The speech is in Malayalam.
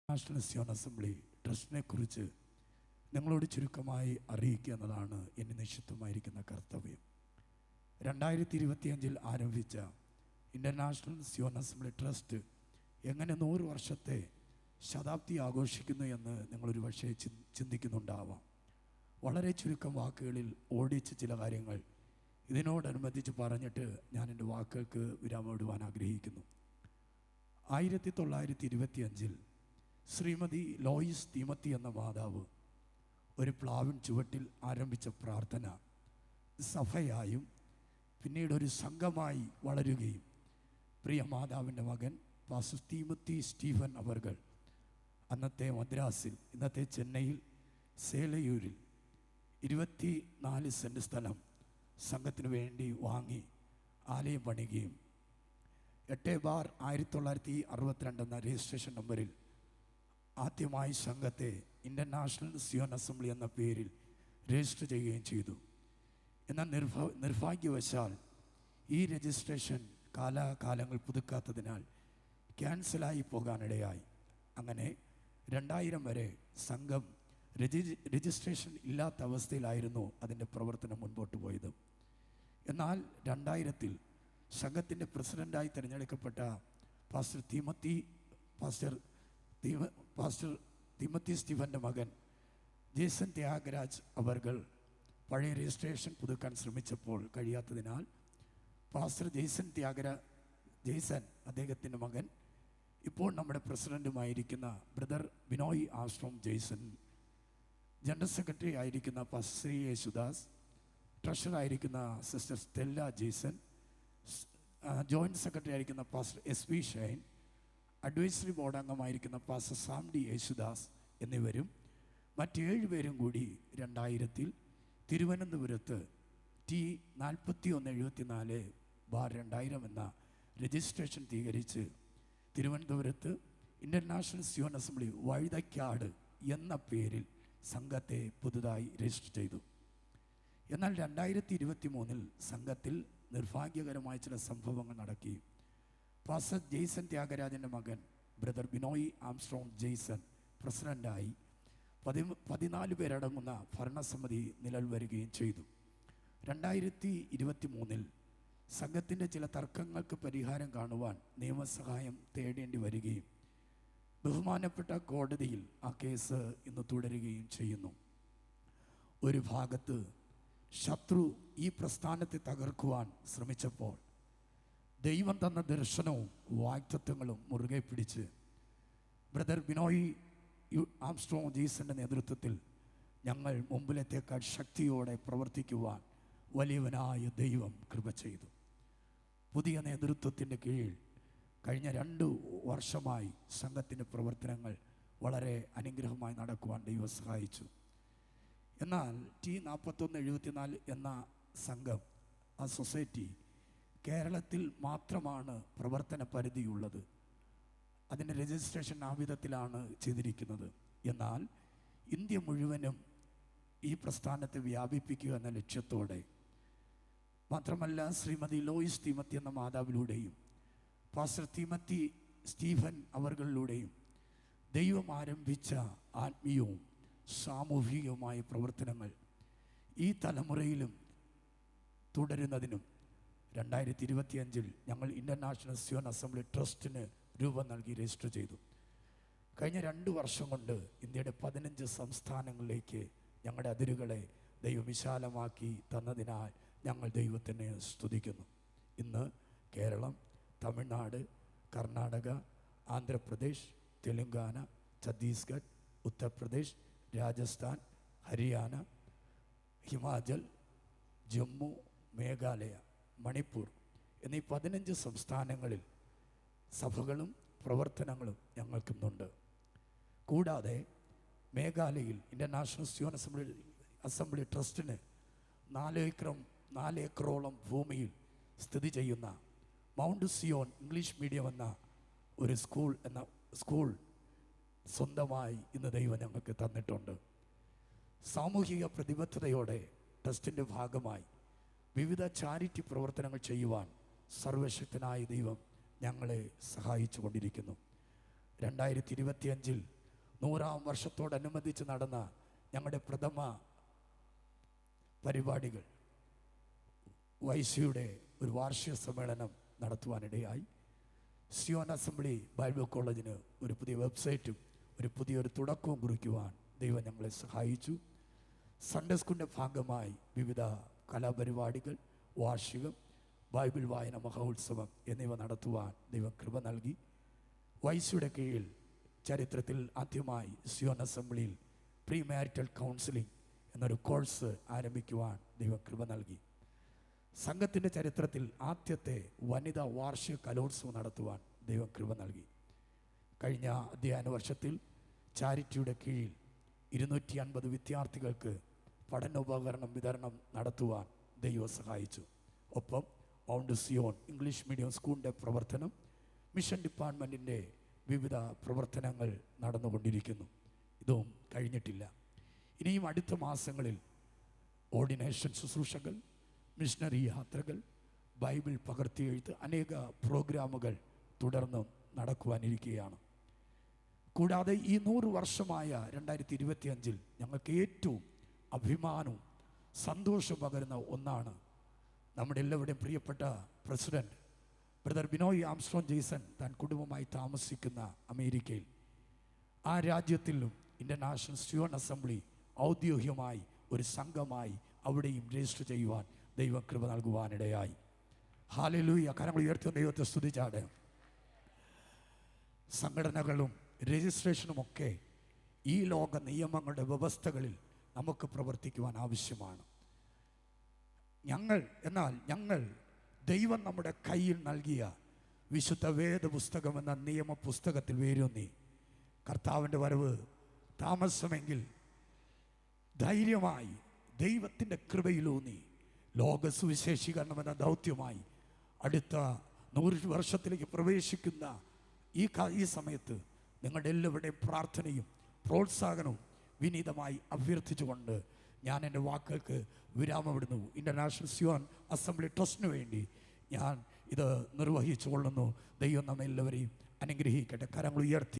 നാഷണൽ സിയോൺ അസംബ്ലി ട്രസ്റ്റിനെ കുറിച്ച് നിങ്ങളോട് ചുരുക്കമായി അറിയിക്കുക എന്നതാണ് എന്നെ നിശ്ചിതമായിരിക്കുന്ന കർത്തവ്യം. 2025 ആരംഭിച്ച ഇൻ്റർനാഷണൽ സിയോൺ അസംബ്ലി ട്രസ്റ്റ് എങ്ങനെ 100 വർഷത്തെ ശതാബ്ദി ആഘോഷിക്കുന്നു എന്ന് നിങ്ങളൊരു പക്ഷേ ചിന്തിക്കുന്നുണ്ടാവാം. വളരെ ചുരുക്കം വാക്കുകളിൽ ഓടിച്ച് ചില കാര്യങ്ങൾ ഇതിനോടനുബന്ധിച്ച് പറഞ്ഞിട്ട് ഞാൻ എൻ്റെ വാക്കുകൾക്ക് വിരാമമിടുവാൻ ആഗ്രഹിക്കുന്നു. 1925 ശ്രീമതി ലോയിസ് തീമത്തി എന്ന മാതാവ് ഒരു പ്ലാവിൻ ചുവട്ടിൽ ആരംഭിച്ച പ്രാർത്ഥന സഭയായും പിന്നീട് ഒരു സംഘമായി വളരുകയും പ്രിയ മാതാവിൻ്റെ മകൻ പാസ്റ്റർ തീമത്തി സ്റ്റീഫൻ അവർകൾ അന്നത്തെ മദ്രാസിൽ, ഇന്നത്തെ ചെന്നൈയിൽ സേലയൂരിൽ 24 സെൻറ്റ് സ്ഥലം സംഘത്തിന് വേണ്ടി വാങ്ങി ആലയം പണിയുകയും 8/1962 എന്ന രജിസ്ട്രേഷൻ നമ്പറിൽ ആദ്യമായി സംഘത്തെ ഇൻ്റർനാഷണൽ സിയോൺ അസംബ്ലി എന്ന പേരിൽ രജിസ്റ്റർ ചെയ്യുകയും ചെയ്തു. എന്നാൽ നിർഭാഗ്യവശാൽ ഈ രജിസ്ട്രേഷൻ കാലാകാലങ്ങൾ പുതുക്കാത്തതിനാൽ ക്യാൻസലായി പോകാനിടയായി. അങ്ങനെ 2000 വരെ സംഘം രജിസ്ട്രേഷൻ ഇല്ലാത്ത അവസ്ഥയിലായിരുന്നു അതിൻ്റെ പ്രവർത്തനം മുൻപോട്ട് പോയത്. എന്നാൽ 2000 സംഘത്തിൻ്റെ പ്രസിഡൻ്റായി തിരഞ്ഞെടുക്കപ്പെട്ട പാസ്റ്റർ തീമത്തി സ്റ്റീഫൻ്റെ മകൻ ജേസൺ ത്യാഗരാജ് അവർകൾ പഴയ രജിസ്ട്രേഷൻ പുതുക്കാൻ ശ്രമിച്ചപ്പോൾ കഴിയാത്തതിനാൽ പാസ്റ്റർ ജേസൺ അദ്ദേഹത്തിൻ്റെ മകൻ ഇപ്പോൾ നമ്മുടെ പ്രസിഡൻറ്റുമായിരിക്കുന്ന ബ്രദർ ബിനോയ് ആശ്രോം ജെയ്സൺ, ജനറൽ സെക്രട്ടറി ആയിരിക്കുന്ന പാസ്റ്റർ ശ്രീ യേശുദാസ്, ട്രഷററായിരിക്കുന്ന sister Stella Jaison, joint secretary ആയിരിക്കുന്ന pastor SP Shine, advisory board അംഗമായിരിക്കുന്ന പാസ്റ്റർ സാംഡി യേശുദാസ് എന്നിവരും മറ്റ് 7 പേരും കൂടി 2000 തിരുവനന്തപുരത്ത് T4174/2000 എന്ന രജിസ്ട്രേഷൻ സ്വീകരിച്ച് തിരുവനന്തപുരത്ത് ഇൻ്റർനാഷണൽ സിയോൺ അസംബ്ലി വഴുതക്കാട് എന്ന പേരിൽ സംഘത്തെ പുതുതായി രജിസ്റ്റർ ചെയ്തു. എന്നാൽ 2023 സംഘത്തിൽ നിർഭാഗ്യകരമായ ചില സംഭവങ്ങൾ നടക്കി. പാസ്റ്റർ ജെയ്സൺ ത്യാഗരാജൻ്റെ മകൻ ബ്രദർ ബിനോയ് ആംസ്ട്രോങ് ജെയ്സൺ പ്രസിഡൻ്റായി 14 പേരടങ്ങുന്ന ഭരണസമിതി നിലവിൽ വരികയും ചെയ്തു. 2023 സംഘത്തിൻ്റെ ചില തർക്കങ്ങൾക്ക് പരിഹാരം കാണുവാൻ നിയമസഹായം തേടേണ്ടി വരികയും ബഹുമാനപ്പെട്ട കോടതിയിൽ ആ കേസ് ഇന്ന് തുടരുകയും ചെയ്യുന്നു. ഒരു ഭാഗത്ത് ശത്രു ഈ പ്രസ്ഥാനത്തെ തകർക്കുവാൻ ശ്രമിച്ചപ്പോൾ ദൈവം തന്ന ദർശനവും വാഗ്ദത്തങ്ങളും മുറുകെ പിടിച്ച് ബ്രദർ ബിനോയ് ആംസ്ട്രോങ് ജെയ്സൻ്റെ നേതൃത്വത്തിൽ ഞങ്ങൾ മുമ്പിലത്തേക്കാൾ ശക്തിയോടെ പ്രവർത്തിക്കുവാൻ വലിയവനായ ദൈവം കൃപ ചെയ്തു. പുതിയ നേതൃത്വത്തിൻ്റെ കീഴിൽ കഴിഞ്ഞ 2 വർഷമായി സംഘത്തിൻ്റെ പ്രവർത്തനങ്ങൾ വളരെ അനുഗ്രഹമായി നടക്കുവാൻ ദൈവം സഹായിച്ചു. എന്നാൽ T4174 എന്ന സംഘം, ആ സൊസൈറ്റി കേരളത്തിൽ മാത്രമാണ് പ്രവർത്തന പരിധിയുള്ളത്. അതിൻ്റെ രജിസ്ട്രേഷൻ ആ വിധത്തിലാണ് ചെയ്തിരിക്കുന്നത്. എന്നാൽ ഇന്ത്യ മുഴുവനും ഈ പ്രസ്ഥാനത്തെ വ്യാപിപ്പിക്കുക എന്ന ലക്ഷ്യത്തോടെ മാത്രമല്ല, ശ്രീമതി ലോയിസ് തീമത്തി എന്ന മാതാവിലൂടെയും പാസ്റ്റർ തീമത്തി സ്റ്റീഫൻ അവർകളിലൂടെയും ദൈവം ആരംഭിച്ച ആത്മീയവും സാമൂഹികവുമായ പ്രവർത്തനങ്ങൾ ഈ തലമുറയിലും തുടരുന്നതിനും 2025 ഞങ്ങൾ ഇൻ്റർനാഷണൽ സിയോൺ അസംബ്ലി ട്രസ്റ്റിന് രൂപം നൽകി രജിസ്റ്റർ ചെയ്തു. കഴിഞ്ഞ 2 വർഷം കൊണ്ട് ഇന്ത്യയുടെ 15 സംസ്ഥാനങ്ങളിലേക്ക് ഞങ്ങളുടെ അതിരുകളെ ദൈവം വിശാലമാക്കി തന്നതിനാൽ ഞങ്ങൾ ദൈവത്തിനെ സ്തുതിക്കുന്നു. ഇന്ന് കേരളം, തമിഴ്നാട്, കർണാടക, ആന്ധ്രാപ്രദേശ്, തെലുങ്കാന, ഛത്തീസ്ഗഡ്, ഉത്തർപ്രദേശ്, രാജസ്ഥാൻ, ഹരിയാന, ഹിമാചൽ, ജമ്മു, മേഘാലയ, മണിപ്പൂർ എന്നീ 15 സംസ്ഥാനങ്ങളിൽ സഭകളും പ്രവർത്തനങ്ങളും ഞങ്ങൾക്കിന്നുണ്ട്. കൂടാതെ മേഘാലയയിൽ ഇൻ്റർനാഷണൽ സിയോൺ അസംബ്ലി ട്രസ്റ്റിന് 4 ഏക്കറോളം ഭൂമിയിൽ സ്ഥിതി ചെയ്യുന്ന മൗണ്ട് സിയോൺ ഇംഗ്ലീഷ് മീഡിയം എന്ന ഒരു സ്കൂൾ സ്വന്തമായി ഇന്ന് ദൈവം ഞങ്ങൾക്ക് തന്നിട്ടുണ്ട്. സാമൂഹിക പ്രതിബദ്ധതയോടെ ട്രസ്റ്റിൻ്റെ ഭാഗമായി വിവിധ ചാരിറ്റി പ്രവർത്തനങ്ങൾ ചെയ്യുവാൻ സർവശക്തനായ ദൈവം ഞങ്ങളെ സഹായിച്ചു കൊണ്ടിരിക്കുന്നു. 2025 100-ാം വർഷത്തോടനുബന്ധിച്ച് നടന്ന ഞങ്ങളുടെ പ്രഥമ പരിപാടികൾ YCയുടെ ഒരു വാർഷിക സമ്മേളനം നടത്തുവാനിടയായി. സിയോൻ അസംബ്ലി ബൈബിൾ കോളേജിന് ഒരു പുതിയ വെബ്സൈറ്റും പുതിയൊരു തുടക്കവും കുറിക്കുവാൻ ദൈവം ഞങ്ങളെ സഹായിച്ചു. സൺഡേ സ്കൂളിൻ്റെ ഭാഗമായി വിവിധ കലാപരിപാടികൾ, വാർഷികം, ബൈബിൾ വായന മഹോത്സവം എന്നിവ നടത്തുവാൻ ദൈവം കൃപ നൽകി. YCയുടെ കീഴിൽ ചരിത്രത്തിൽ ആദ്യമായി സിയോൻ അസംബ്ലിയിൽ പ്രീ മാരിറ്റൽ കൗൺസിലിംഗ് എന്നൊരു കോഴ്സ് ആരംഭിക്കുവാൻ ദൈവം കൃപ നൽകി. സംഘത്തിൻ്റെ ചരിത്രത്തിൽ ആദ്യത്തെ വനിതാ വാർഷിക കലോത്സവം നടത്തുവാൻ ദൈവം കൃപ നൽകി. കഴിഞ്ഞ അധ്യയന വർഷത്തിൽ ചാരിറ്റിയുടെ കീഴിൽ 250 വിദ്യാർത്ഥികൾക്ക് പഠനോപകരണം വിതരണം നടത്തുവാൻ ദൈവം സഹായിച്ചു. ഒപ്പം മൗണ്ട് സിയോൺ ഇംഗ്ലീഷ് മീഡിയം സ്കൂളിൻ്റെ പ്രവർത്തനം, മിഷൻ ഡിപ്പാർട്ട്മെൻറ്റിൻ്റെ വിവിധ പ്രവർത്തനങ്ങൾ നടന്നുകൊണ്ടിരിക്കുന്നു. ഇതും കഴിഞ്ഞിട്ടില്ല. ഇനിയും അടുത്ത മാസങ്ങളിൽ ഓർഡിനേഷൻ ശുശ്രൂഷകൾ, മിഷണറി യാത്രകൾ, ബൈബിൾ പകർത്തിയെഴുത്ത്, അനേക പ്രോഗ്രാമുകൾ തുടർന്നും നടക്കുവാനിരിക്കുകയാണ്. കൂടാതെ ഈ 100 വർഷമായ 2025 ഞങ്ങൾക്ക് ഏറ്റവും അഭിമാനവും സന്തോഷം പകരുന്ന ഒന്നാണ് നമ്മുടെ എല്ലാവരുടെയും പ്രിയപ്പെട്ട president brother Binoy Armstrong Jaison താൻ കുടുംബമായി താമസിക്കുന്ന അമേരിക്കയിൽ, ആ രാജ്യത്തിലും ഇൻ്റർനാഷണൽ സിയോൺ അസംബ്ലി ഔദ്യോഗികമായി ഒരു സംഘമായി അവിടെയും രജിസ്റ്റർ ചെയ്യുവാൻ ദൈവം കൃപ നൽകുവാനിടയായി. ഹല്ലേലൂയ. കരങ്ങൾ ഉയർത്തി ദൈവത്തെ സ്തുതിച്ചാട്. സംഘടനകളും രജിസ്ട്രേഷനുമൊക്കെ ഈ ലോക നിയമങ്ങളുടെ വ്യവസ്ഥകളിൽ നമുക്ക് പ്രവർത്തിക്കുവാൻ ആവശ്യമാണ്. ഞങ്ങൾ ദൈവം നമ്മുടെ കയ്യിൽ നൽകിയ വിശുദ്ധ വേദപുസ്തകം എന്ന നിയമ പുസ്തകത്തിൽ വേരൂന്നി കർത്താവിൻ്റെ വരവ് താമസമെങ്കിൽ ധൈര്യമായി ദൈവത്തിൻ്റെ കൃപയിലൂന്നി ലോക സുവിശേഷീകരണം എന്ന ദൗത്യമായി അടുത്ത 100 വർഷത്തിലേക്ക് പ്രവേശിക്കുന്ന ഈ സമയത്ത് നിങ്ങളുടെ എല്ലാവരുടെയും പ്രാർത്ഥനയും പ്രോത്സാഹനവും വിനീതമായി അഭ്യർത്ഥിച്ചുകൊണ്ട് ഞാൻ എൻ്റെ വാക്കുകൾക്ക് വിരാമമിടുന്നു. ഇൻ്റർനാഷണൽ സിയോൺ അസംബ്ലി ട്രസ്റ്റിന് വേണ്ടി ഞാൻ ഇത് നിർവഹിച്ചു കൊള്ളുന്നു. ദൈവം നമ്മെല്ലാവരെയും അനുഗ്രഹിക്കട്ടെ. കരങ്ങൾ ഉയർത്തി